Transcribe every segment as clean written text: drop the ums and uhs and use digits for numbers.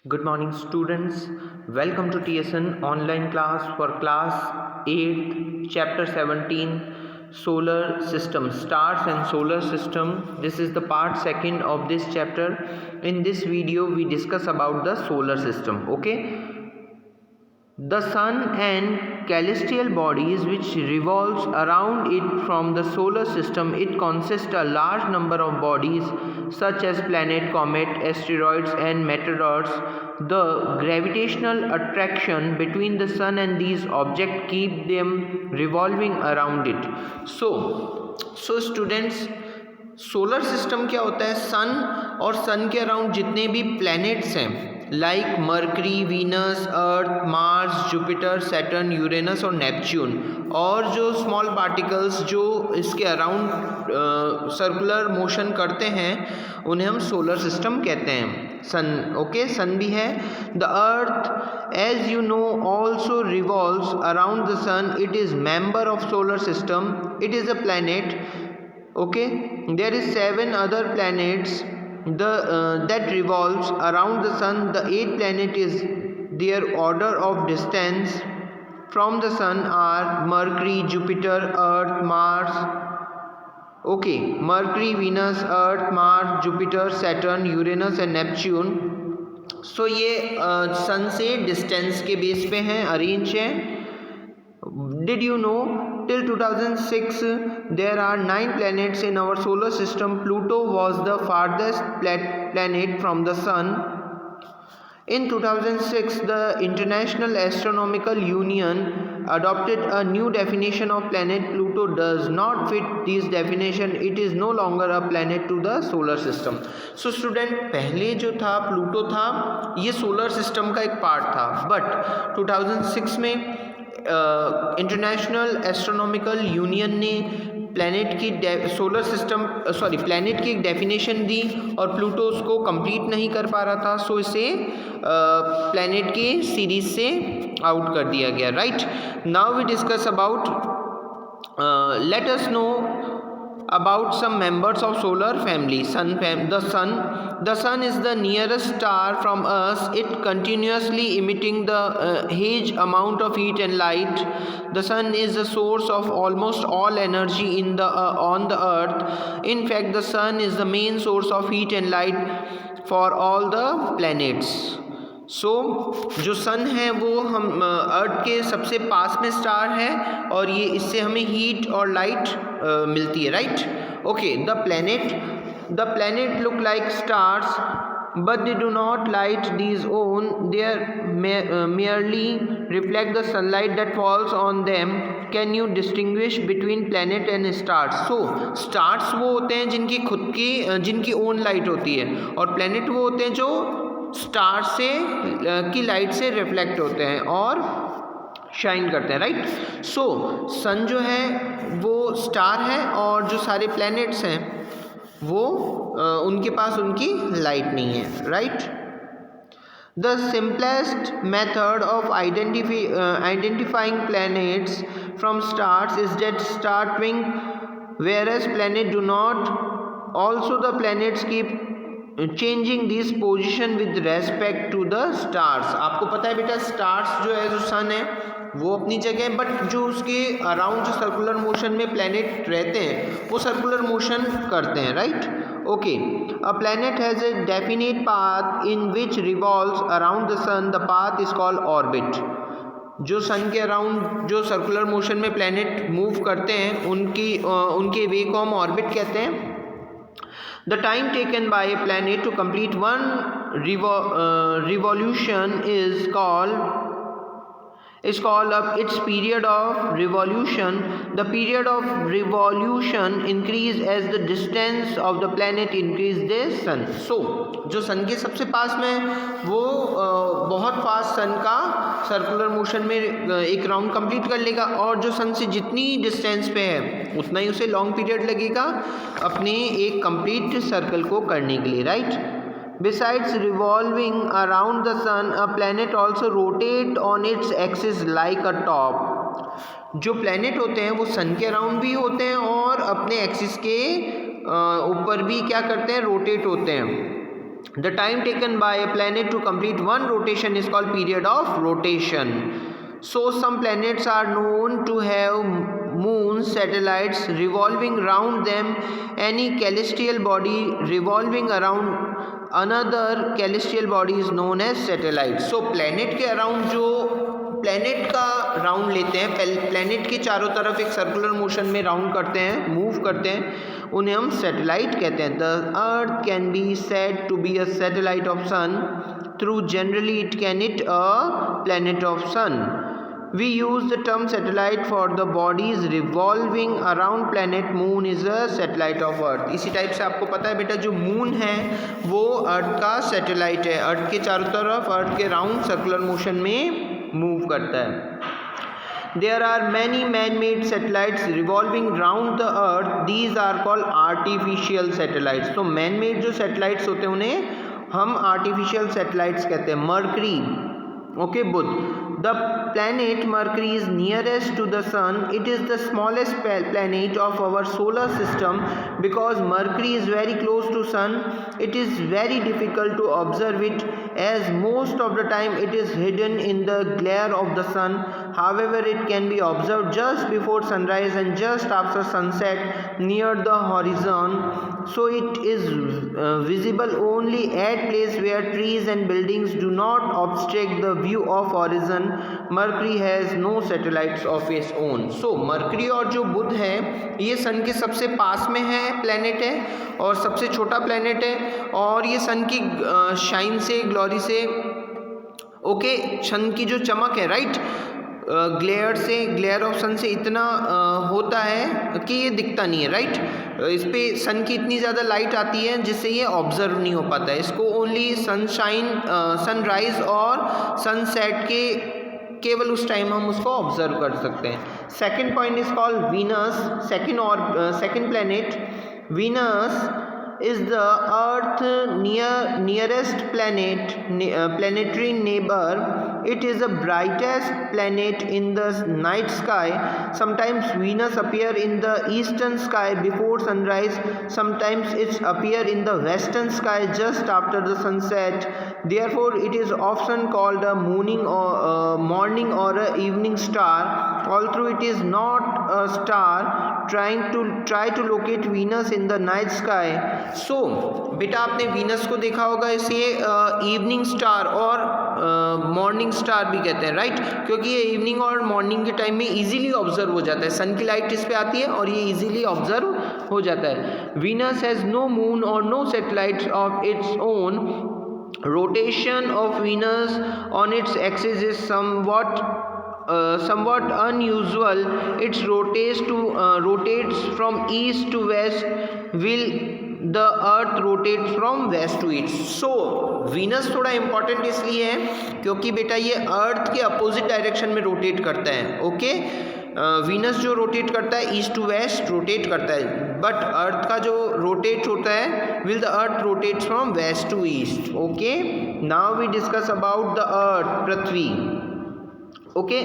Good morning students, welcome to TSN online class for class 8 chapter 17 solar system, stars and solar system. This is the part second of this chapter. In this video we discuss about the solar system. Okay, the sun and celestial bodies which revolves around it from the solar system. It consists a large number of bodies such as planet, comet, asteroids and meteors. The gravitational attraction between the sun and these objects keep them revolving around it. So students, solar system क्या होता है? सन और सन के around जितने भी planets हैं like mercury, Venus, अर्थ, Mars, Jupiter, Saturn, Uranus और Neptune, और जो स्मॉल पार्टिकल्स जो इसके अराउंड सर्कुलर मोशन करते हैं उन्हें हम सोलर सिस्टम कहते हैं. सन, ओके, सन भी है. The earth as you know also revolves around the sun. It is member of solar system. It is a planet. Okay, there is 7 other planets that revolves around the sun. The 8th planet is their order of distance from the sun are Mercury, Jupiter, Earth, Mars. Okay, Mercury, Venus, Earth, Mars, Jupiter, Saturn, Uranus and Neptune. So ये सन से distance के base पे हैं, arrange है. Did you know till 2006 there are 9 planets in our solar system? Pluto was the farthest planet from the sun. In 2006 the International Astronomical Union adopted a new definition of planet. Pluto does not fit this definition. It is no longer a planet to the solar system. So student, पहले जो था Pluto था, ये solar system का एक part था, but 2006 में international astronomical union ने प्लैनेट की प्लैनेट की एक डेफिनेशन दी और प्लूटो उसको कंप्लीट नहीं कर पा रहा था, सो इसे प्लैनेट के सीरीज से आउट कर दिया गया. Right, now we discuss about, let us know about some members of solar family. The sun is the nearest star from us. It continuously emitting the huge amount of heat and light. The sun is the source of almost all energy on the earth. In fact, the sun is the main source of heat and light for all the planets. जो सन है वो हम अर्थ के सबसे पास में star है और ये इससे हमें हीट और लाइट मिलती है. Right, okay. The planet look like stars but they do not light these own. They merely reflect the sunlight that falls on them. Can you distinguish between planet and stars? So stars वो होते हैं जिनकी own light होती है, और planet वो होते हैं जो स्टार से की लाइट से रिफ्लेक्ट होते हैं और शाइन करते हैं. राइट, सो सन जो है वो स्टार है और जो सारे प्लैनेट्स हैं वो उनके पास उनकी लाइट नहीं है. Right, the simplest method of identifying planets from stars is that star twinkle, whereas planet do not. Also the planets keep changing this position with respect to the stars. आपको पता है बेटा, स्टार्स जो है, जो सन है वो अपनी जगह है, बट जो उसके अराउंड जो सर्कुलर मोशन में प्लैनेट रहते हैं वो सर्कुलर मोशन करते हैं. Right, okay. A planet has a definite path in which revolves around the sun. The path is called orbit. जो सन के अराउंड जो सर्कुलर मोशन में प्लैनेट मूव करते हैं उनके वे को हम ऑर्बिट कहते हैं. The time taken by a planet to complete one revolution is called its period of revolution. The period of revolution increase as the distance of the planet increase the sun. So जो sun के सबसे पास में वो बहुत fast सन का circular motion में एक round complete कर लेगा, और जो सन से जितनी डिस्टेंस पे है उतना ही उसे लॉन्ग पीरियड लगेगा अपने एक कंप्लीट सर्कल को करने के लिए. Right, besides revolving around the sun, a planet also rotate on its axis like a top. जो प्लैनेट होते हैं वो सन के अराउंड भी होते हैं और अपने एक्सिस के ऊपर भी क्या करते हैं, रोटेट होते हैं. The time taken by a planet to complete one rotation is called period of rotation. So some planets are known to have moons, satellites revolving around them. Any celestial body revolving around another celestial body is known as satellite. So planet के around जो planet का round लेते हैं, planet के चारों तरफ एक circular motion में राउंड करते हैं, मूव करते हैं, उन्हें हम सैटेलाइट कहते हैं. The earth can be said to be a satellite of sun through generally it can it a planet of sun. We use the term satellite for the bodies revolving around planet. Moon is a satellite of Earth. इसी type से आपको पता है बेटा, जो moon है वो अर्थ का सैटेलाइट है, अर्थ के चारों तरफ अर्थ के राउंड सर्कुलर मोशन में मूव करता है. There are many man-made satellites revolving round the earth. These are called artificial satellites. तो man-made जो satellites होते हैं उन्हें हम artificial satellites कहते हैं. Mercury, okay, Budh. The planet Mercury is nearest to the sun. It is the smallest planet of our solar system. Because Mercury is very close to sun, it is very difficult to observe it, as most of the time it is hidden in the glare of the sun. However, it can be observed just before sunrise and just after sunset near the horizon. So it is visible only at places where trees and buildings do not obstruct the view of horizon. Mercury has no satellites of its own. So Mercury और जो बुध है ये सन के सबसे पास में है planet है और सबसे छोटा प्लैनेट है, और ये सन की शाइन से, ग्लोरी से, ओके, सन की जो चमक है, राइट, ग्लेयर से, ग्लेयर ऑफ सन से इतना होता है कि ये दिखता नहीं है, राइट. इस पे सन की इतनी ज़्यादा लाइट आती है जिससे ये ऑब्जर्व नहीं हो पाता है. इसको ओनली सनशाइन, सनराइज और सनसेट के केवल उस टाइम हम उसको ऑब्जर्व कर सकते हैं. Second point is called Venus. Second planet Venus is the earth nearest planetary neighbor. It is the brightest planet in the night sky. Sometimes Venus appear in the eastern sky before sunrise. Sometimes it appear in the western sky just after the sunset. Therefore it is often called a morning or a evening star. Although it is not a star, try to locate Venus in the night sky. So बेटा आपने Venus को देखा होगा, इसे evening star और morning star भी कहते हैं, राइट, क्योंकि ये इवनिंग और मॉर्निंग के टाइम में इजीली ऑब्जर्व हो जाता है. सन की लाइट इस पे आती है और ये इजीली ऑब्जर्व हो जाता है. वीनस हैज़ नो मून और no satellites of its own. Rotation of Venus on its axis is somewhat unusual. It rotates from east to west, while the earth rotates from west to east. So Venus थोड़ा important इसलिए है क्योंकि बेटा ये अर्थ के opposite direction में rotate करता है. ओके, वीनस जो रोटेट करता है ईस्ट टू वेस्ट रोटेट करता है, बट अर्थ का जो रोटेट होता है, will the earth rotate from west to east. Okay, now we discuss about the earth, पृथ्वी. Okay.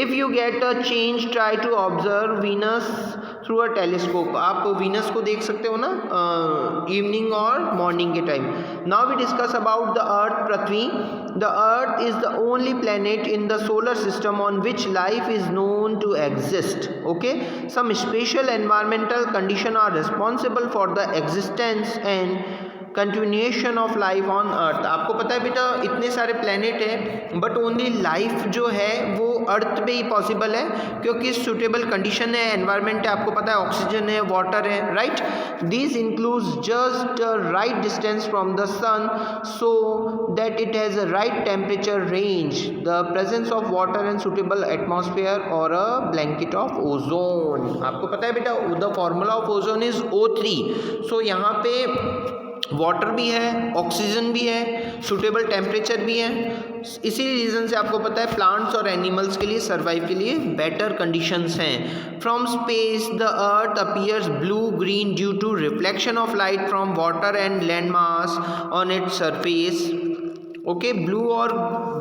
If you get a change, try to observe Venus through a telescope. आप Venus को देख सकते हो ना इवनिंग और मॉर्निंग के time. Now we discuss about the earth, पृथ्वी. The earth is the only planet in the solar system on which life is known to exist. Okay, some special environmental condition are responsible for the existence and continuation of life on earth. आपको पता है बेटा इतने सारे planet हैं but only life जो है वो अर्थ पे ही पॉसिबल है क्योंकि सूटेबल कंडीशन है, एनवायरनमेंट है, आपको पता है ऑक्सीजन है, वाटर है, right. This includes just right distance from the sun so that it has a right temperature range, the presence of water and suitable atmosphere और अ ब्लैंकेट ऑफ ओजोन. आपको पता है बेटा the formula of ozone is O3. So यहाँ पे water भी है, oxygen भी है, सूटेबल टेम्परेचर भी है. इसी रीज़न से आपको पता है प्लांट्स और एनिमल्स के लिए सर्वाइव के लिए बेटर कंडीशंस हैं. From space the earth appears blue green due to reflection of light from water and land mass on its surface. Okay, blue और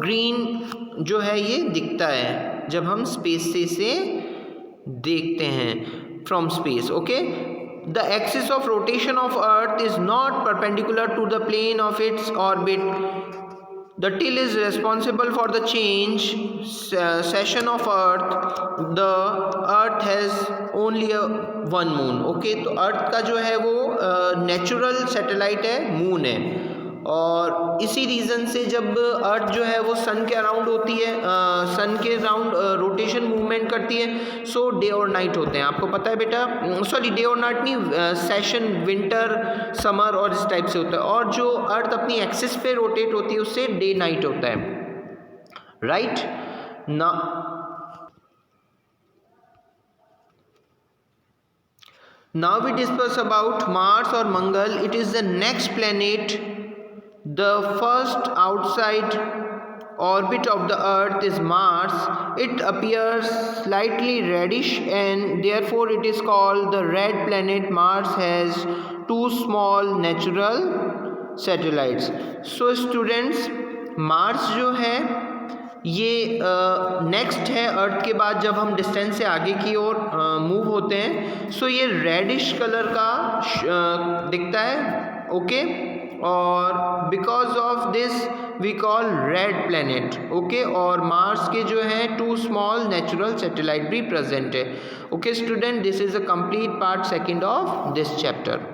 ग्रीन जो है ये दिखता है जब हम स्पेस से इसे देखते हैं from space. Okay, the axis of rotation of earth is not perpendicular to the plane of its orbit. The till is responsible for the change session of earth. The earth has only one moon. Okay, तो अर्थ का जो है वो natural satellite है, moon है, और इसी reason से जब अर्थ जो है वो सन के अराउंड होती है, सन के अराउंड रोटेशन मूवमेंट करती है, सो डे और नाइट होते हैं। आपको पता है बेटा, सॉरी डे और नाइट नहीं, सेशन विंटर समर और इस टाइप से होता है, और जो अर्थ अपनी एक्सिस पे रोटेट होती है उससे डे नाइट होता है, राइट ना। Now we discuss about Mars or Mangal. It is the next planet, the first outside orbit of the Earth is Mars. It appears slightly reddish and therefore it is called the red planet. Mars has 2 small natural satellites. So students, Mars जो है ये next है अर्थ के बाद, जब हम distance से आगे की ओर मूव होते हैं, सो ये रेडिश कलर का दिखता है, ओके, और because of this we call red planet, okay. और मार्स के जो है 2 स्मॉल नेचुरल सैटेलाइट भी प्रेजेंट है, okay student. This is a complete part second of this chapter.